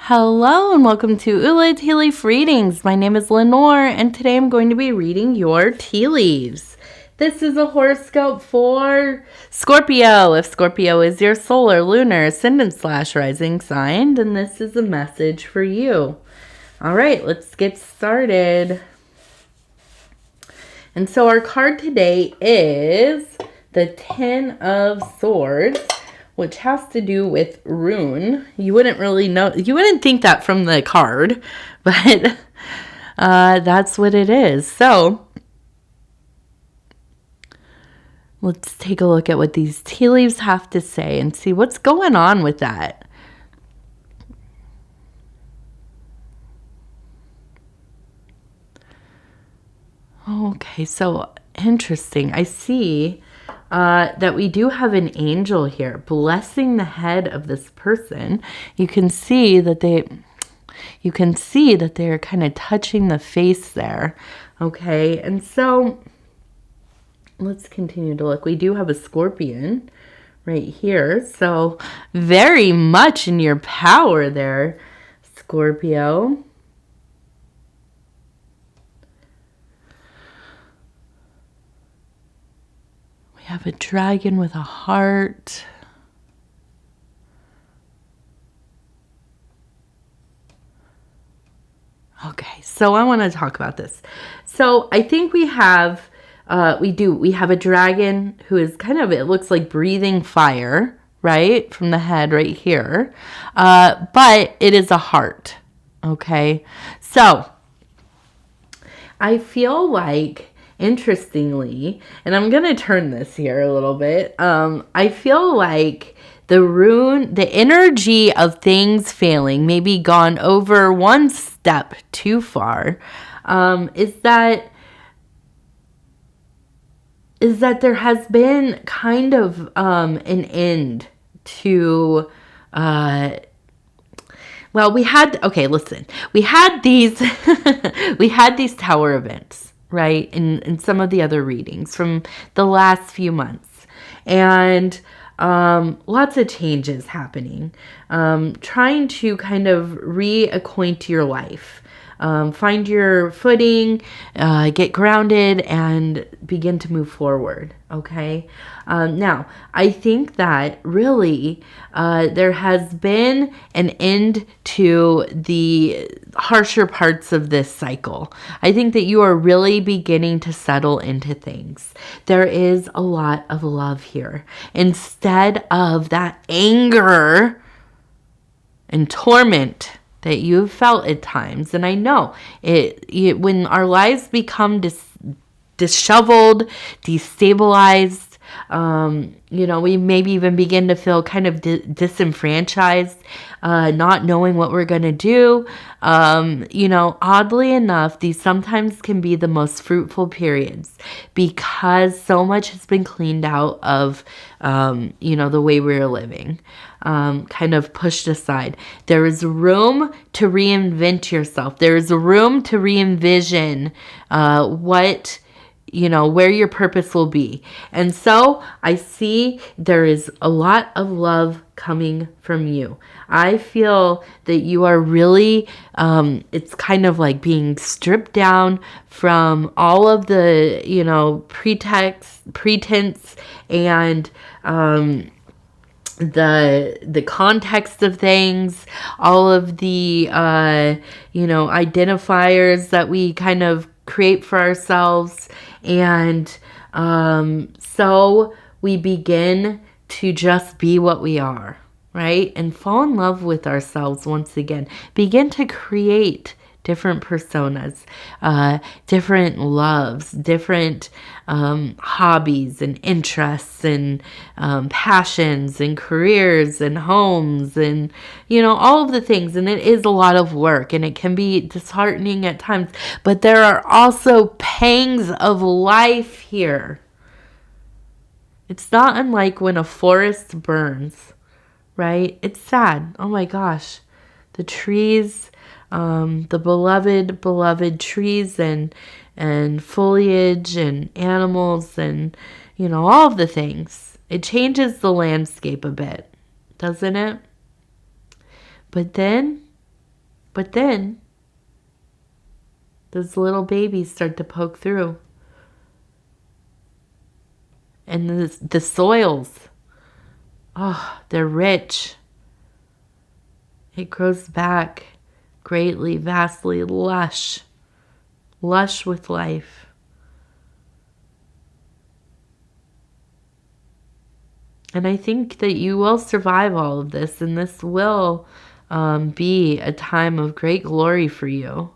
Hello and welcome to Ula Tea Leaf Readings. My name is Lenor and today I'm going to be reading your tea leaves. This is a horoscope for Scorpio. If Scorpio is your solar, lunar, ascendant / rising sign, then this is a message for you. All right, let's get started. And so our card today is the Ten of Swords, which has to do with rune. You wouldn't really know, you wouldn't think that from the card, but that's what it is. So let's take a look at what these tea leaves have to say and see what's going on with that. Okay, so interesting. I see that we do have an angel here blessing the head of this person. You can see that they are kind of touching the face there. Okay, and so let's continue to look. We do have a scorpion right here, so very much in your power there, Scorpio. We have a dragon with a heart. Okay, so I want to talk about this. So I think we have a dragon who is kind of, it looks like breathing fire, right? From the head right here. But it is a heart. Okay. So I feel like, interestingly, and I'm going to turn this here a little bit. I feel like the energy of things failing, maybe gone over one step too far, is that there has been kind of an end to, we had these, we had these tower events, right, in some of the other readings from the last few months, and lots of changes happening, trying to kind of reacquaint your life, find your footing, get grounded, and begin to move forward. Okay. Now, I think that really there has been an end to the harsher parts of this cycle. I think that you are really beginning to settle into things. There is a lot of love here. Instead of that anger and torment that you've felt at times. And I know it when our lives become disheveled, destabilized, we maybe even begin to feel kind of disenfranchised, not knowing what we're going to do. Oddly enough, these sometimes can be the most fruitful periods because so much has been cleaned out of, the way we're living, kind of pushed aside. There is room to reinvent yourself. There is room to re-envision where your purpose will be. And so I see there is a lot of love coming from you. I feel that you are really, it's kind of like being stripped down from all of the, pretense and, the context of things, all of the, identifiers that we kind of create for ourselves. And so we begin to just be what we are, right? And fall in love with ourselves once again. Begin to create different personas, different loves, different hobbies and interests and passions and careers and homes and, all of the things. And it is a lot of work and it can be disheartening at times, but there are also pangs of life here. It's not unlike when a forest burns, right? It's sad. Oh my gosh. The trees, the beloved trees and foliage and animals and, all of the things. It changes the landscape a bit, doesn't it? But then But then those little babies start to poke through. And the soils, oh, they're rich. It grows back greatly, vastly, lush with life. And I think that you will survive all of this, and this will be a time of great glory for you.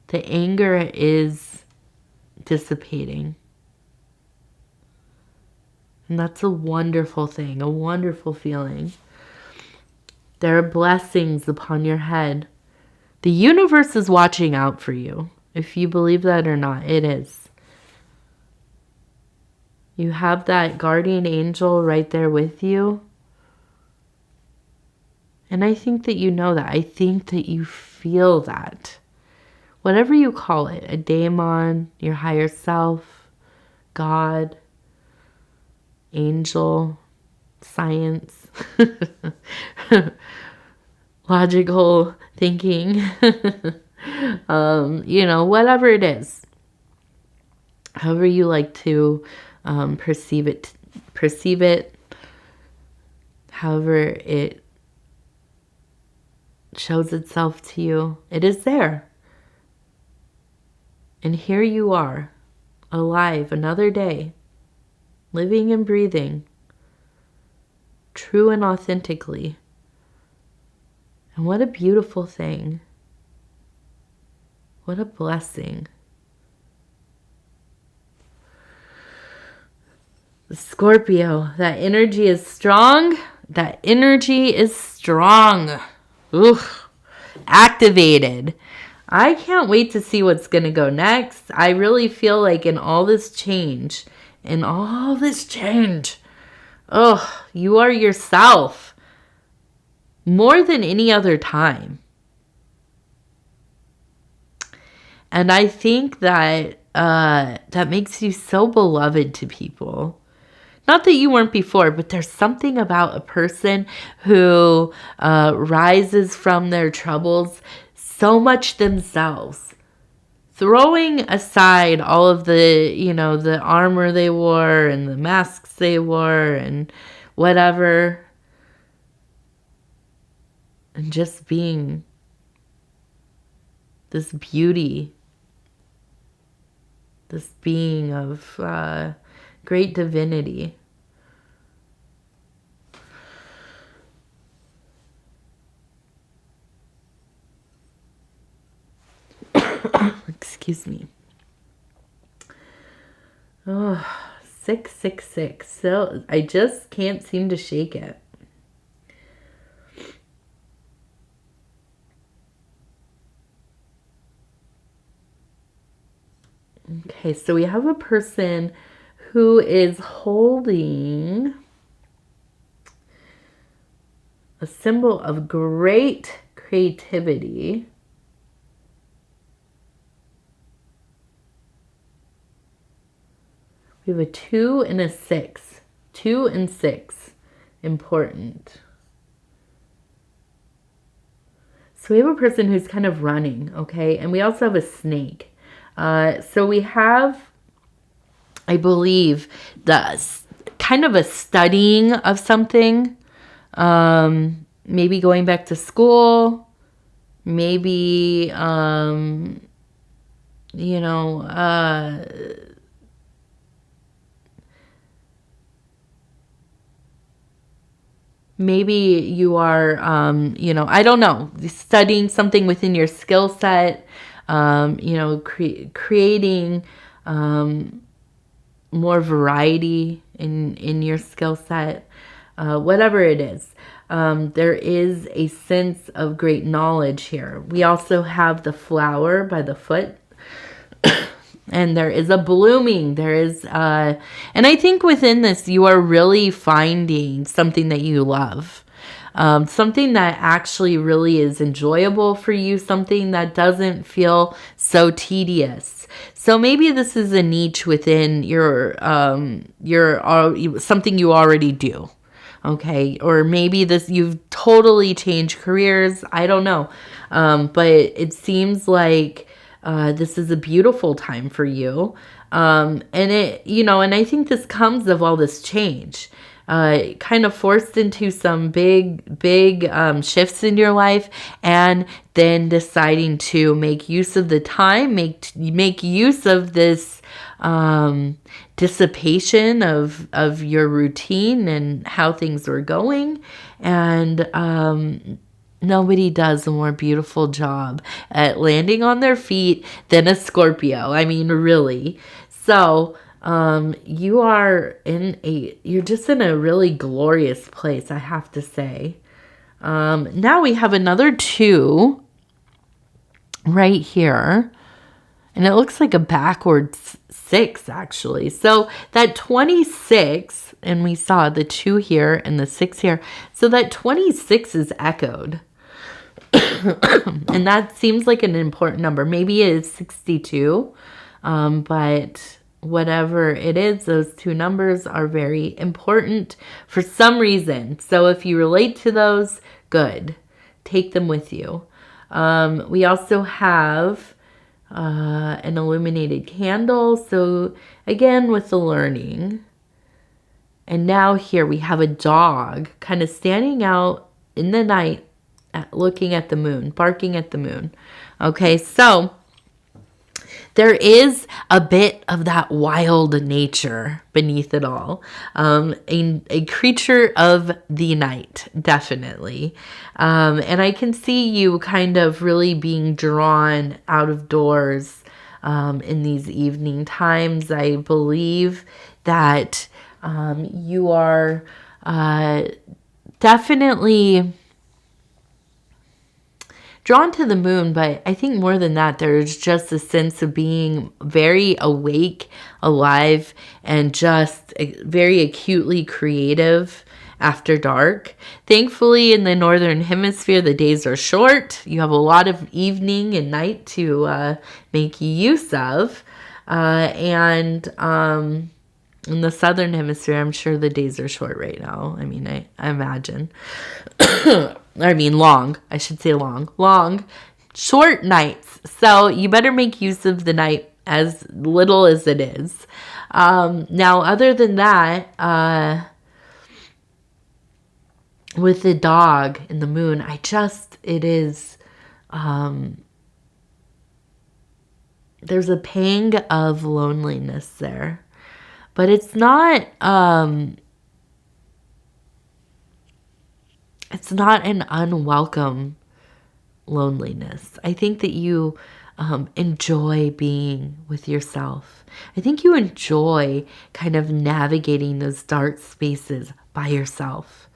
The anger is dissipating. And that's a wonderful thing, a wonderful feeling. There are blessings upon your head. The universe is watching out for you. If you believe that or not, it is. You have that guardian angel right there with you. And I think that you know that. I think that you feel that. Whatever you call it, a daemon, your higher self, God, angel, science, logical thinking, whatever it is, however you like to perceive it, however it shows itself to you, it is there. And here you are, alive another day, living and breathing, true and authentically. And what a beautiful thing. What a blessing. The Scorpio, that energy is strong. That energy is strong. Oof. Activated. I can't wait to see what's going to go next. I really feel like in all this change, you are yourself more than any other time. And I think that that makes you so beloved to people. Not that you weren't before, but there's something about a person who rises from their troubles so much themselves, throwing aside all of the armor they wore and the masks they wore and whatever, and just being this beauty, this being of great divinity. Excuse me. Oh, 666. So I just can't seem to shake it. Okay, so we have a person who is holding a symbol of great creativity. We have a 2 and a 6. 2 and 6. Important. So we have a person who's kind of running, okay? And we also have a snake. So we have, I believe, the kind of a studying of something. Maybe going back to school. Maybe, maybe you are, I don't know, studying something within your skill set, creating more variety in your skill set, whatever it is. There is a sense of great knowledge here. We also have the flower by the foot. And there is a blooming. There is, and I think within this, you are really finding something that you love. Something that actually really is enjoyable for you. Something that doesn't feel so tedious. So maybe this is a niche within your something you already do. Okay. Or maybe you've totally change careers. I don't know. But it seems like this is a beautiful time for you. And and I think this comes of all this change. Kind of forced into some big shifts in your life, and then deciding to make use of the time, make use of this dissipation of your routine and how things were going. And nobody does a more beautiful job at landing on their feet than a Scorpio. I mean, really. So you're just in a really glorious place, I have to say. Now we have another 2 right here, and it looks like a backwards 6, actually. So that 26, and we saw the 2 here and the 6 here. So that 26 is echoed. And that seems like an important number. Maybe it is 62, but whatever it is, those 2 numbers are very important for some reason. So if you relate to those, good. Take them with you. We also have an illuminated candle. So again, with the learning. And now here we have a dog kind of standing out in the night, looking at the moon, barking at the moon. Okay, so there is a bit of that wild nature beneath it all. A creature of the night, definitely. And I can see you kind of really being drawn out of doors in these evening times. I believe that you are definitely drawn to the moon, but I think more than that, there's just a sense of being very awake, alive, and just very acutely creative after dark. Thankfully, in the northern hemisphere, the days are short. You have a lot of evening and night to make use of. And in the southern hemisphere, I'm sure the days are short right now. I mean, I imagine. I mean, long. I should say long. Long, short nights. So you better make use of the night as little as it is. Now, other than that, with the dog and the moon, it is, there's a pang of loneliness there. But it's not an unwelcome loneliness. I think that you enjoy being with yourself. I think you enjoy kind of navigating those dark spaces by yourself.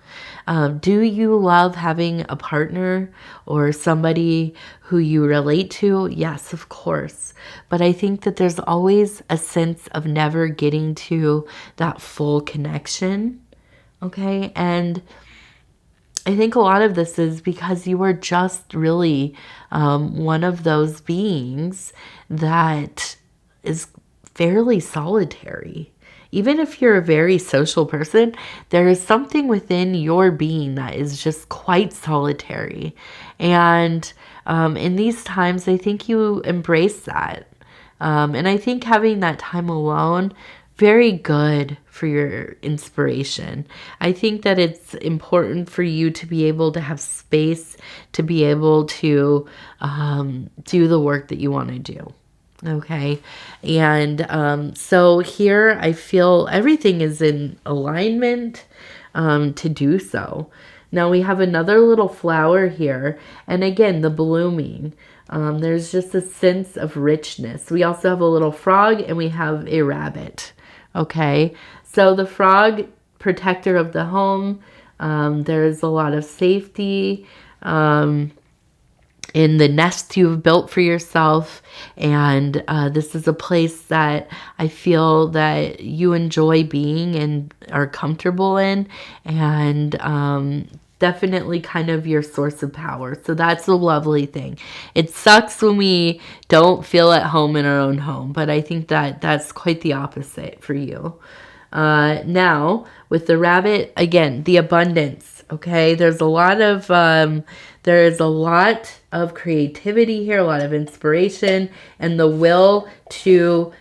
Do you love having a partner or somebody who you relate to? Yes, of course. But I think that there's always a sense of never getting to that full connection. Okay. And I think a lot of this is because you are just really one of those beings that is fairly solitary. Even if you're a very social person, there is something within your being that is just quite solitary. And in these times, I think you embrace that. And I think having that time alone, very good for your inspiration. I think that it's important for you to be able to have space to be able to do the work that you want to do. Okay. And so here I feel everything is in alignment to do so. Now we have another little flower here. And again, the blooming. There's just a sense of richness. We also have a little frog and we have a rabbit. Okay. So the frog, protector of the home. There's a lot of safety. In the nest you've built for yourself. And this is a place that I feel that you enjoy being and are comfortable in. And definitely kind of your source of power. So that's a lovely thing. It sucks when we don't feel at home in our own home. But I think that that's quite the opposite for you. Now, with the rabbit, again, the abundance. Okay, there is a lot of creativity here, a lot of inspiration, and the will to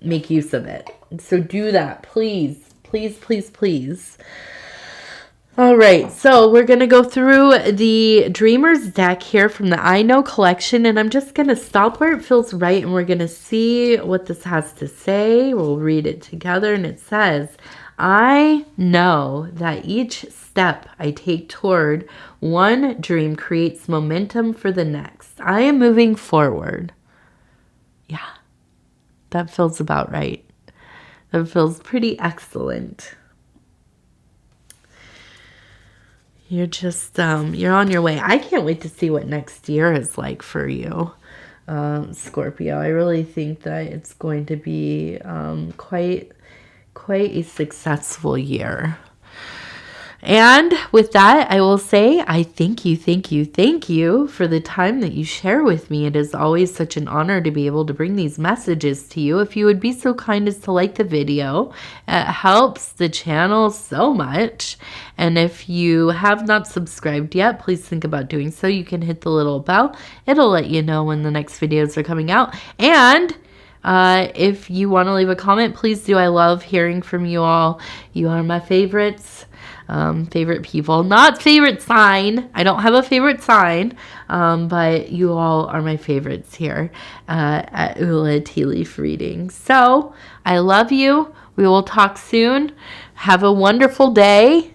make use of it. So do that, please, please, please, please. All right, so we're going to go through the Dreamers deck here from the I Know collection, and I'm just going to stop where it feels right, and we're going to see what this has to say. We'll read it together, and it says, I know that each step I take toward one dream creates momentum for the next. I am moving forward. Yeah, that feels about right. That feels pretty excellent. You're just, you're on your way. I can't wait to see what next year is like for you, Scorpio. I really think that it's going to be quite a successful year. And with that, I will say I thank you for the time that you share with me. It is always such an honor to be able to bring these messages to you. If you would be so kind as to like the video, it helps the channel so much. And if you have not subscribed yet, please think about doing so. You can hit the little bell. It'll let you know when the next videos are coming out. And if you want to leave a comment, please do. I love hearing from you all. You are my favorites. Favorite people, not favorite sign. I don't have a favorite sign, but you all are my favorites here at Ula Tea Leaf Reading. So I love you. We will talk soon. Have a wonderful day.